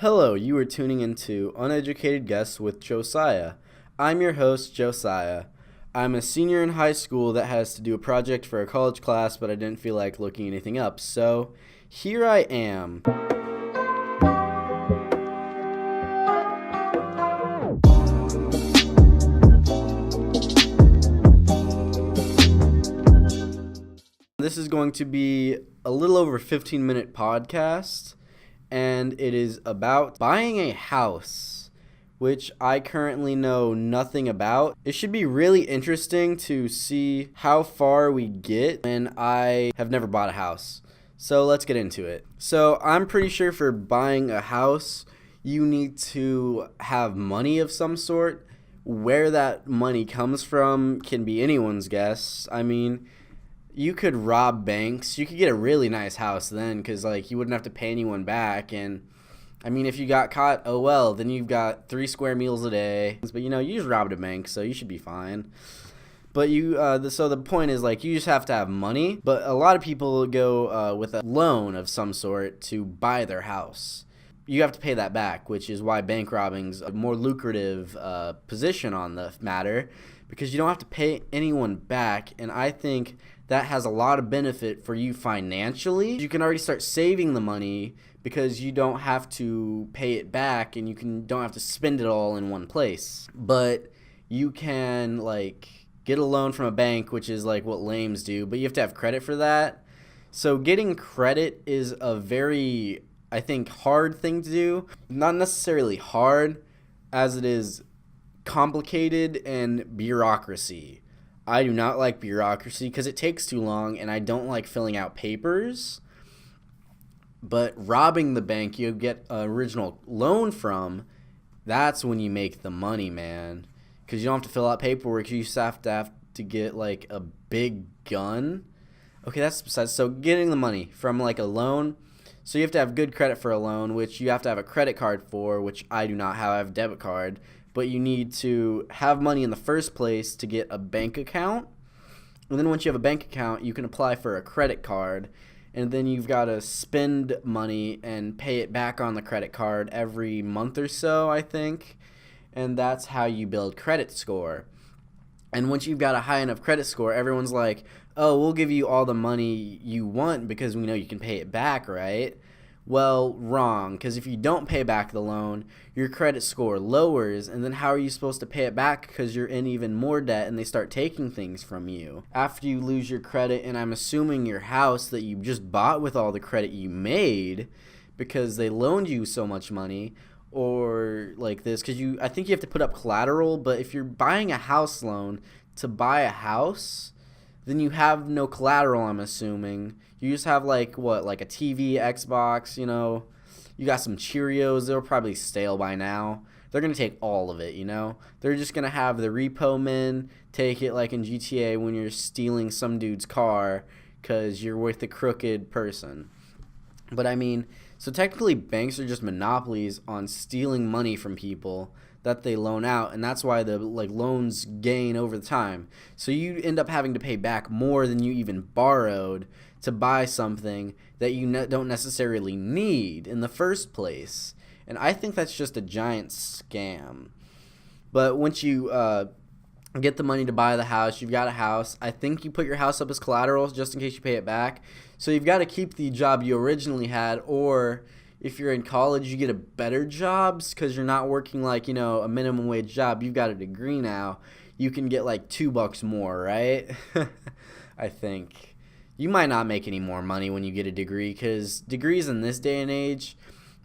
Hello, you are tuning into Uneducated Guests with Josiah. I'm your host, Josiah. I'm a senior in high school that has to do a project for a college class, but I didn't feel like looking anything up, so here I am. This is going to be a little over a 15-minute podcast, and it is about buying a house, which I currently know nothing about. It should be really interesting to see how far we get when I have never bought a house. So let's get into it. So I'm pretty sure for buying a house, you need to have money of some sort. Where that money comes from can be anyone's guess. I mean, you could rob banks. You could get a really nice house then because, you wouldn't have to pay anyone back. And, I mean, if you got caught, oh well, then you've got 3 square meals a day. But, you just robbed a bank, so you should be fine. But so the point is, you just have to have money. But a lot of people go with a loan of some sort to buy their house. You have to pay that back, which is why bank robbing's a more lucrative position on the matter, because you don't have to pay anyone back. And I think that has a lot of benefit for you financially. You can already start saving the money because you don't have to pay it back, and don't have to spend it all in one place. But you can get a loan from a bank, which is what lames do, but you have to have credit for that. So getting credit is a very, I think, hard thing to do. Not necessarily hard as it is complicated and bureaucracy. I do not like bureaucracy because it takes too long, and I don't like filling out papers. But robbing the bank you get an original loan from, that's when you make the money, man. Because you don't have to fill out paperwork. You just have to get a big gun. Okay, that's besides. So getting the money from a loan. So you have to have good credit for a loan, which you have to have a credit card for, which I do not have. I have a debit card. But you need to have money in the first place to get a bank account. And then once you have a bank account, you can apply for a credit card. And then you've got to spend money and pay it back on the credit card every month or so, I think. And that's how you build credit score. And once you've got a high enough credit score, everyone's like, oh, we'll give you all the money you want because we know you can pay it back, right? Well, wrong, because if you don't pay back the loan, your credit score lowers, and then how are you supposed to pay it back because you're in even more debt and they start taking things from you? After you lose your credit, and I'm assuming your house that you just bought with all the credit you made because they loaned you so much money, or this, because I think you have to put up collateral, but if you're buying a house loan to buy a house, then you have no collateral, I'm assuming. You just have a TV, Xbox, you got some Cheerios. They're probably stale by now. They're going to take all of it, They're just going to have the repo men take it in GTA when you're stealing some dude's car because you're with a crooked person. But I mean, so technically banks are just monopolies on stealing money from people that they loan out, and that's why the loans gain over time. So you end up having to pay back more than you even borrowed to buy something that you don't necessarily need in the first place. And I think that's just a giant scam. But once you get the money to buy the house, you've got a house. I think you put your house up as collateral just in case you pay it back. So you've got to keep the job you originally had, or if you're in college, you get a better job because you're not working a minimum wage job. You've got a degree now. You can get $2 more, right? I think. You might not make any more money when you get a degree because degrees in this day and age,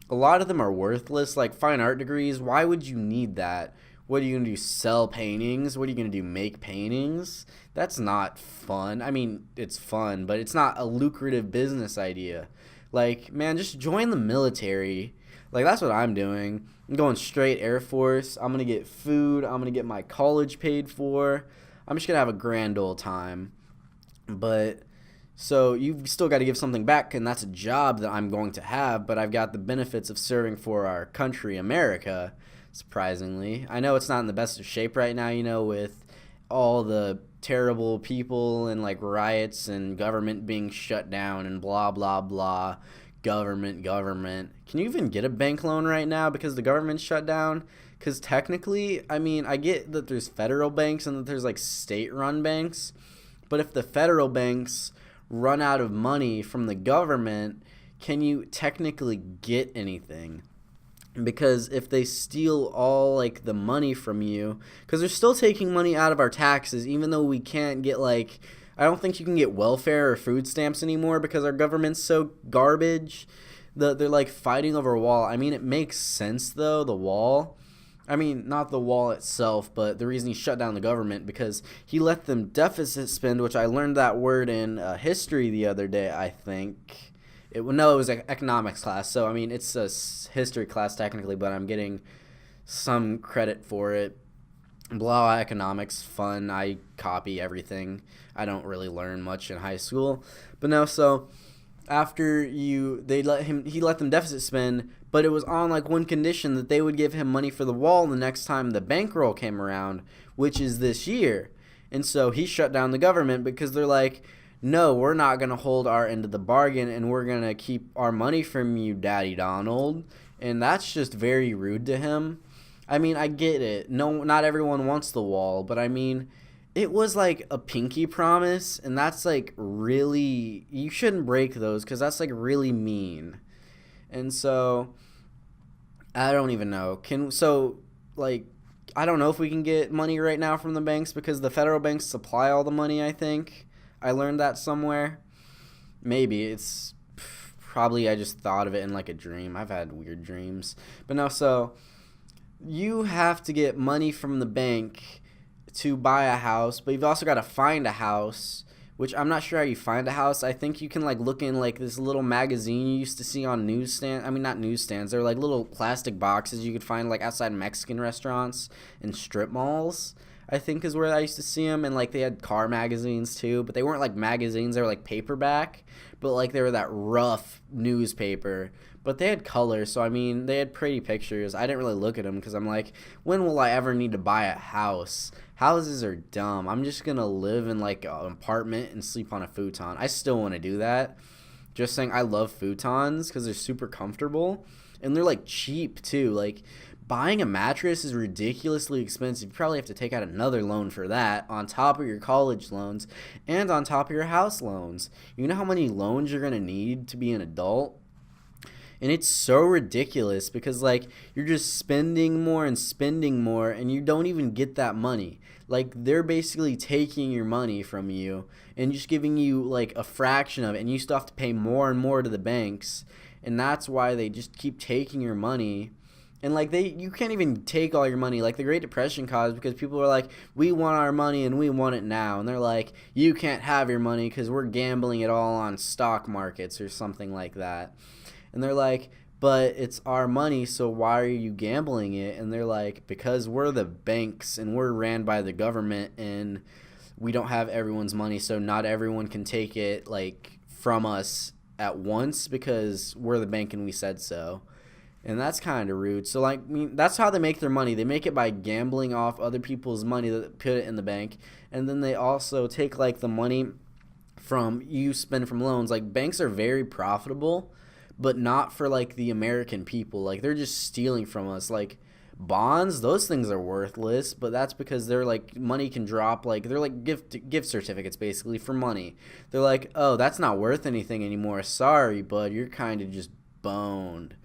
a lot of them are worthless. Fine art degrees, why would you need that? What are you going to do, sell paintings? What are you going to do, make paintings? That's fun. I mean, it's fun, but it's not a lucrative business idea. Man, just join the military. That's what I'm doing. I'm going straight Air Force. I'm going to get food. I'm going to get my college paid for. I'm just going to have a grand old time. But, so you've still got to give something back, and that's a job that I'm going to have, but I've got the benefits of serving for our country, America, surprisingly. I know it's not in the best of shape right now, with all the terrible people and riots and government being shut down and blah, blah, blah. government. Can you even get a bank loan right now because the government's shut down? Because technically, I mean, I get that there's federal banks and that there's like state-run banks, but if the federal banks run out of money from the government, can you technically get anything? Because if they steal all like the money from you, because they're still taking money out of our taxes, even though we can't get like, I don't think you can get welfare or food stamps anymore because our government's so garbage. They're like fighting over a wall. I mean, it makes sense though, the wall. I mean, not the wall itself, but the reason he shut down the government because he let them deficit spend, which I learned that word in history the other day, I think. It was an economics class, so I mean, it's a history class technically, but I'm getting some credit for it. Blah, economics, fun. I copy everything. I don't really learn much in high school, but no. So after he let them deficit spend, but it was on like one condition that they would give him money for the wall the next time the bankroll came around, which is this year. And so he shut down the government because they're like, no, we're not going to hold our end of the bargain and we're going to keep our money from you, Daddy Donald. And that's just very rude to him. I mean, I get it. No, not everyone wants the wall, but I mean, it was like a pinky promise, and that's like really, you shouldn't break those because that's like really mean. And so I don't even know. I don't know if we can get money right now from the banks because the federal banks supply all the money, I think. I learned that somewhere. Maybe it's probably I just thought of it in like a dream. I've had weird dreams. But no, so you have to get money from the bank to buy a house, but you've also got to find a house, which I'm not sure how you find a house. I think you can like look in like this little magazine you used to see on newsstands. I mean, not newsstands. They're like little plastic boxes you could find like outside Mexican restaurants and strip malls, I think is where I used to see them. And like they had car magazines too, but they weren't like magazines. They were like paperback, but like they were that rough newspaper. But they had colors, so I mean, they had pretty pictures. I didn't really look at them because I'm like, when will I ever need to buy a house? Houses are dumb. I'm just going to live in like an apartment and sleep on a futon. I still want to do that. Just saying, I love futons because they're super comfortable. And they're like cheap too. Like buying a mattress is ridiculously expensive. You probably have to take out another loan for that on top of your college loans and on top of your house loans. You know how many loans you're going to need to be an adult? And it's so ridiculous because, like, you're just spending more and you don't even get that money. Like, they're basically taking your money from you and just giving you, like, a fraction of it. And you still have to pay more and more to the banks. And that's why they just keep taking your money. And, like, you can't even take all your money. Like, the Great Depression caused because people were like, we want our money and we want it now. And they're like, you can't have your money because we're gambling it all on stock markets or something like that. And they're like, but it's our money, so why are you gambling it? And they're like, because we're the banks and we're ran by the government and we don't have everyone's money, so not everyone can take it like from us at once because we're the bank and we said so. And that's kind of rude. So like, I mean, that's how they make their money. They make it by gambling off other people's money that put it in the bank. And then they also take like the money from you spend from loans. Like banks are very profitable, but not for like the American people. Like they're just stealing from us. Like bonds, those things are worthless, but that's because they're like money can drop. Like they're like gift certificates basically for money. They're like, oh, that's not worth anything anymore. Sorry, bud, you're kind of just boned.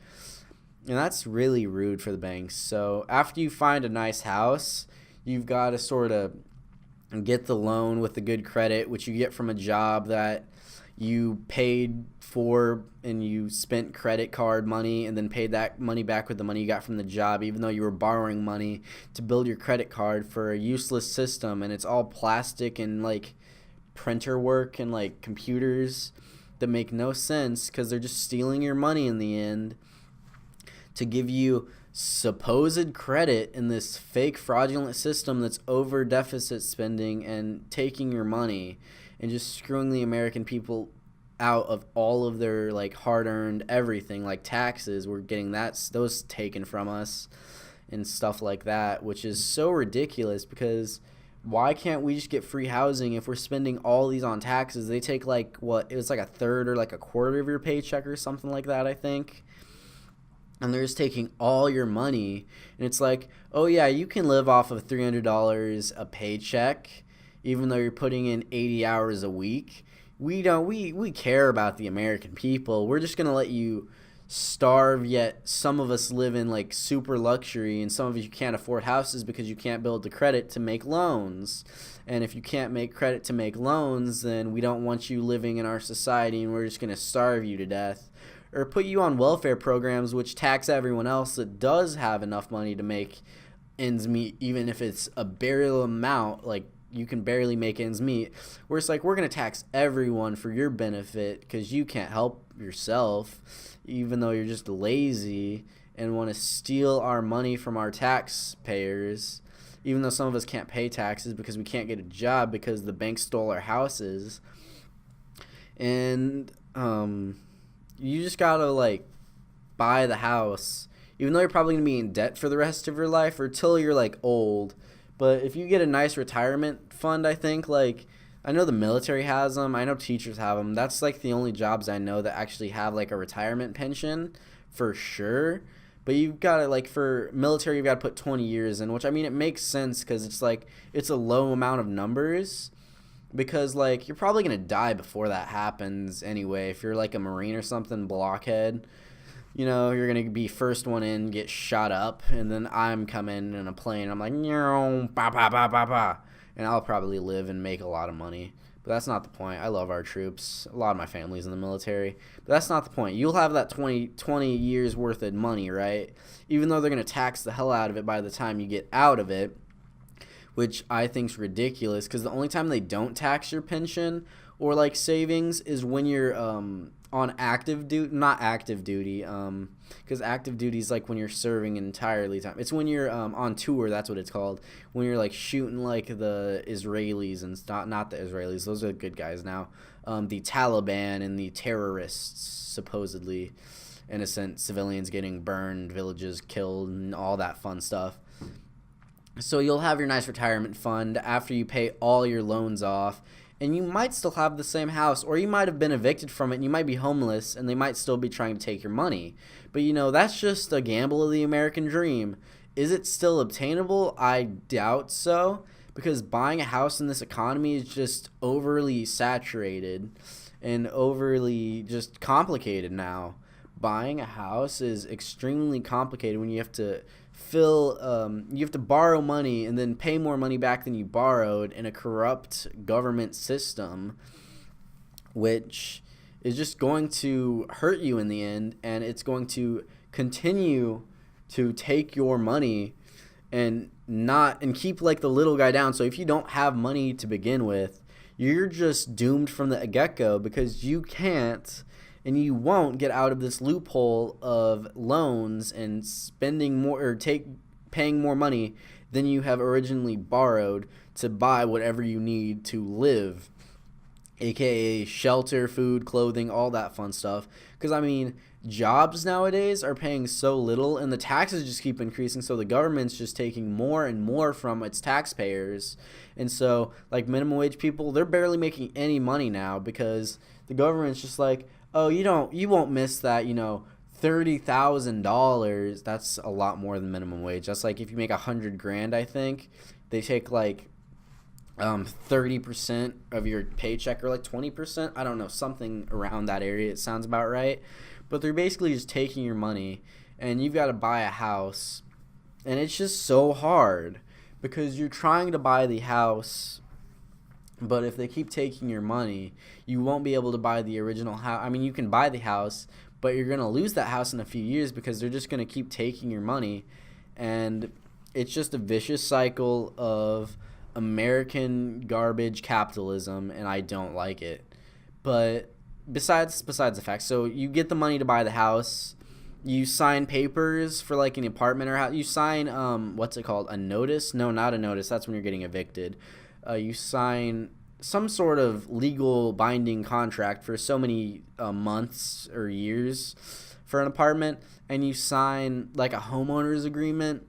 And that's really rude for the banks. So after you find a nice house, you've got to sort of get the loan with the good credit, which you get from a job that you paid for and you spent credit card money and then paid that money back with the money you got from the job, even though you were borrowing money to build your credit card for a useless system. And it's all plastic and like printer work and like computers that make no sense because they're just stealing your money in the end to give you supposed credit in this fake fraudulent system that's over deficit spending and taking your money and just screwing the American people out of all of their like hard-earned everything, like taxes. We're getting those taken from us and stuff like that, which is so ridiculous because why can't we just get free housing if we're spending all these on taxes? They take like what, it was like a third or like a quarter of your paycheck or something like that, I think. And they're just taking all your money. And it's like, oh yeah, you can live off of $300 a paycheck, even though you're putting in 80 hours a week. We care about the American people. We're just gonna let you starve, yet some of us live in like super luxury, and some of you can't afford houses because you can't build the credit to make loans. And if you can't make credit to make loans, then we don't want you living in our society, and we're just gonna starve you to death. Or put you on welfare programs which tax everyone else that does have enough money to make ends meet, even if it's a burial amount, like you can barely make ends meet, where it's like we're going to tax everyone for your benefit because you can't help yourself, even though you're just lazy and want to steal our money from our taxpayers, even though some of us can't pay taxes because we can't get a job because the bank stole our houses. And you just gotta like buy the house, even though you're probably gonna be in debt for the rest of your life or till you're like old. But if you get a nice retirement fund, I think, like, I know the military has them, I know teachers have them. That's like the only jobs I know that actually have like a retirement pension for sure. But you've got to, like, for military, you've got to put 20 years in, which, I mean, it makes sense because it's like it's a low amount of numbers, because like you're probably gonna die before that happens anyway. If you're like a Marine or something, blockhead, you know, you're gonna be first one in, get shot up, and then I'm coming in a plane. I'm like, ba ba ba ba ba, and I'll probably live and make a lot of money. But that's not the point. I love our troops. A lot of my family's in the military. But that's not the point. You'll have that 20 years worth of money, right? Even though they're going to tax the hell out of it by the time you get out of it, which I think's ridiculous, because the only time they don't tax your pension or like savings is when you're on active duty, not active duty, because active duty is like when you're serving entirely time. It's when you're on tour, that's what it's called, when you're like shooting like the Israelis, and not the Israelis, those are the good guys now, the Taliban and the terrorists, supposedly innocent civilians getting burned, villages killed, and all that fun stuff. So you'll have your nice retirement fund after you pay all your loans off, and you might still have the same house, or you might have been evicted from it and you might be homeless, and they might still be trying to take your money. But you know, that's just a gamble of the American dream. Is it still obtainable? I doubt so, because buying a house in this economy is just overly saturated and overly just complicated now. Buying a house is extremely complicated when you have to you have to borrow money and then pay more money back than you borrowed in a corrupt government system, which is just going to hurt you in the end, and it's going to continue to take your money and keep like the little guy down. So if you don't have money to begin with, you're just doomed from the get-go, because you can't and you won't get out of this loophole of loans and spending more, or paying more money than you have originally borrowed to buy whatever you need to live, aka shelter, food, clothing, all that fun stuff. Because I mean, jobs nowadays are paying so little, and the taxes just keep increasing, so the government's just taking more and more from its taxpayers. And so like minimum wage people, they're barely making any money now, because the government's just like, oh, you won't miss that, $30,000. That's a lot more than minimum wage. That's like if you make $100,000, I think they take like 30% of your paycheck, or like 20%. I don't know, something around that area. It sounds about right. But they're basically just taking your money, and you've got to buy a house, and it's just so hard because you're trying to buy the house. But if they keep taking your money, you won't be able to buy the original house. I mean, you can buy the house, but you're going to lose that house in a few years because they're just going to keep taking your money. And it's just a vicious cycle of American garbage capitalism, and I don't like it. But besides the fact, so you get the money to buy the house. You sign papers for like an apartment or house. You sign, what's it called? A notice? No, not a notice. That's when you're getting evicted. You sign some sort of legal binding contract for so many months or years for an apartment, and you sign like a homeowner's agreement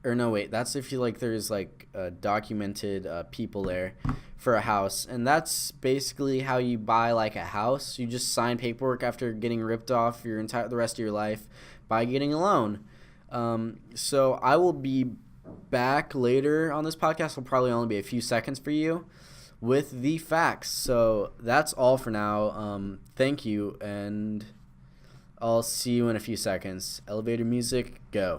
or no, wait, that's if you like there's like documented people there for a house, and that's basically how you buy like a house. You just sign paperwork after getting ripped off the rest of your life by getting a loan. So I will be back later on this podcast. Will probably only be a few seconds for you with the facts. So that's all for now. Thank you, and I'll see you in a few seconds. Elevator music, go.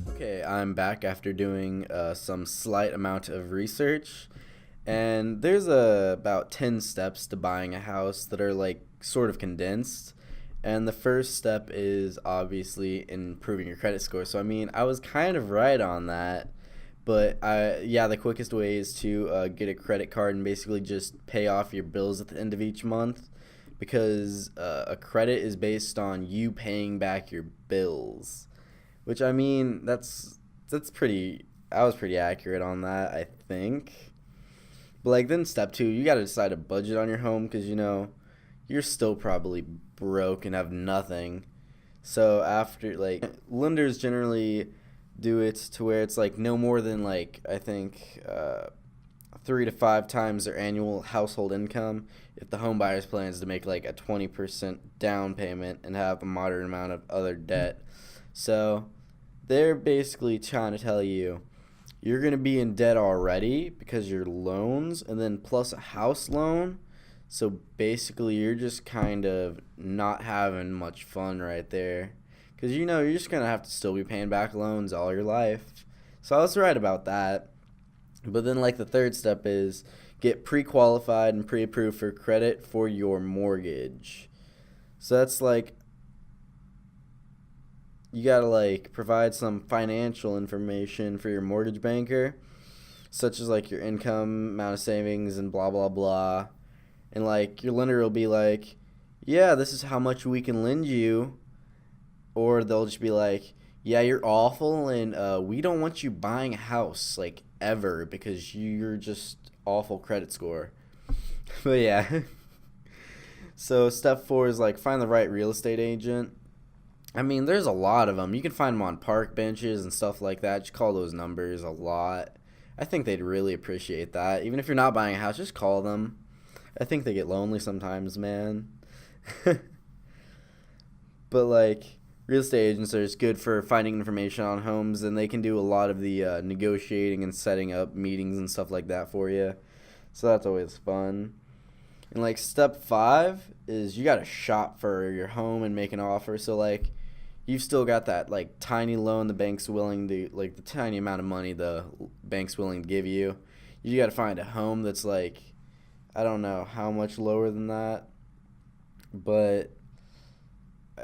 Okay, I'm back after doing some slight amount of research. And there's about 10 steps to buying a house that are like sort of condensed. And the first step is obviously improving your credit score. So, I mean, I was kind of right on that. But, the quickest way is to get a credit card and basically just pay off your bills at the end of each month. Because a credit is based on you paying back your bills. Which, I mean, that's pretty... I was pretty accurate on that, I think. But, like, then step 2, you got to decide a budget on your home because, you're still probably broke and have nothing. So, after, like, lenders generally do it to where it's, like, no more than, like, I think 3 to 5 times their annual household income if the home buyer's plans to make, like, a 20% down payment and have a moderate amount of other debt. So, they're basically trying to tell you, you're going to be in debt already because your loans and then plus a house loan. So basically you're just kind of not having much fun right there. Because you're just going to have to still be paying back loans all your life. So I was right about that. But then like the third step is get pre-qualified and pre-approved for credit for your mortgage. So that's like you gotta like provide some financial information for your mortgage banker, such as like your income, amount of savings, and blah blah blah. And like your lender will be like, yeah, this is how much we can lend you, or they'll just be like, yeah, you're awful, and we don't want you buying a house like ever because you're just awful credit score. But yeah. So step 4 is like find the right real estate agent. I mean, there's a lot of them. You can find them on park benches and stuff like that. Just call those numbers a lot. I think they'd really appreciate that. Even if you're not buying a house, just call them. I think they get lonely sometimes, man. But, like, real estate agents are just good for finding information on homes, and they can do a lot of the negotiating and setting up meetings and stuff like that for you. So that's always fun. And, like, step 5 is you got to shop for your home and make an offer. So, like, you've still got that, like, tiny loan the bank's willing to, like, the tiny amount of money the bank's willing to give you. You got to find a home that's, like, I don't know how much lower than that. But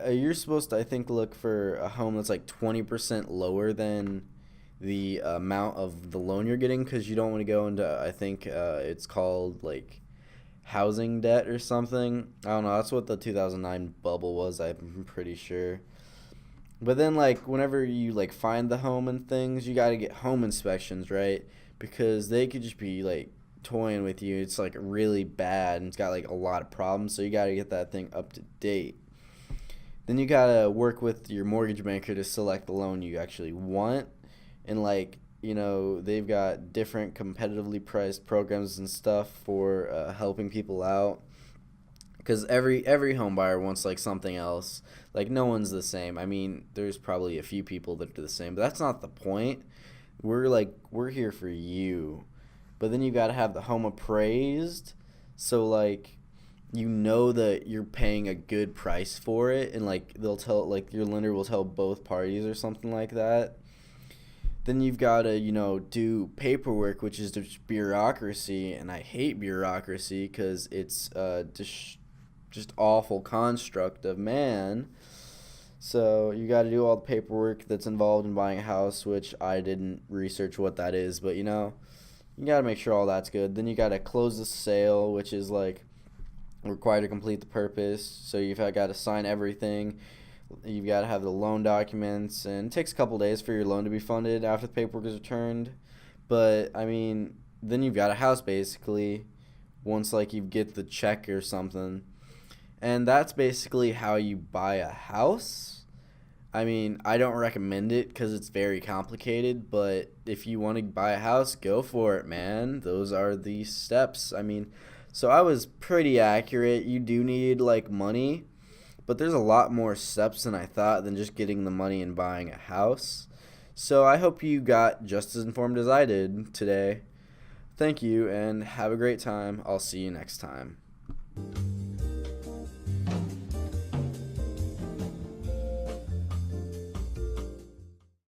you're supposed to, I think, look for a home that's, like, 20% lower than the amount of the loan you're getting because you don't want to go into, I think it's called, like, housing debt or something. I don't know. That's what the 2009 bubble was, I'm pretty sure. But then, like, whenever you, like, find the home and things, you got to get home inspections, right? Because they could just be, like, toying with you. It's, like, really bad, and it's got, like, a lot of problems, so you got to get that thing up to date. Then you got to work with your mortgage banker to select the loan you actually want. And, like, they've got different competitively priced programs and stuff for helping people out. Because every home buyer wants, like, something else. Like, no one's the same. I mean, there's probably a few people that are the same, but that's not the point. We're here for you. But then you got to have the home appraised. So, like, that you're paying a good price for it. And, like, they'll tell, like, your lender will tell both parties or something like that. Then you've got to, do paperwork, which is just bureaucracy. And I hate bureaucracy because it's just awful construct of man. So you got to do all the paperwork that's involved in buying a house, which I didn't research what that is. But, you got to make sure all that's good. Then you got to close the sale, which is, like, required to complete the purpose. So you've got to sign everything. You've got to have the loan documents, and it takes a couple days for your loan to be funded after the paperwork is returned. But, I mean, then you've got a house, basically, once, like, you get the check or something. And that's basically how you buy a house. I mean, I don't recommend it because it's very complicated, but if you want to buy a house, go for it, man. Those are the steps. I mean, so I was pretty accurate. You do need like money, but there's a lot more steps than I thought than just getting the money and buying a house. So I hope you got just as informed as I did today. Thank you and have a great time. I'll see you next time.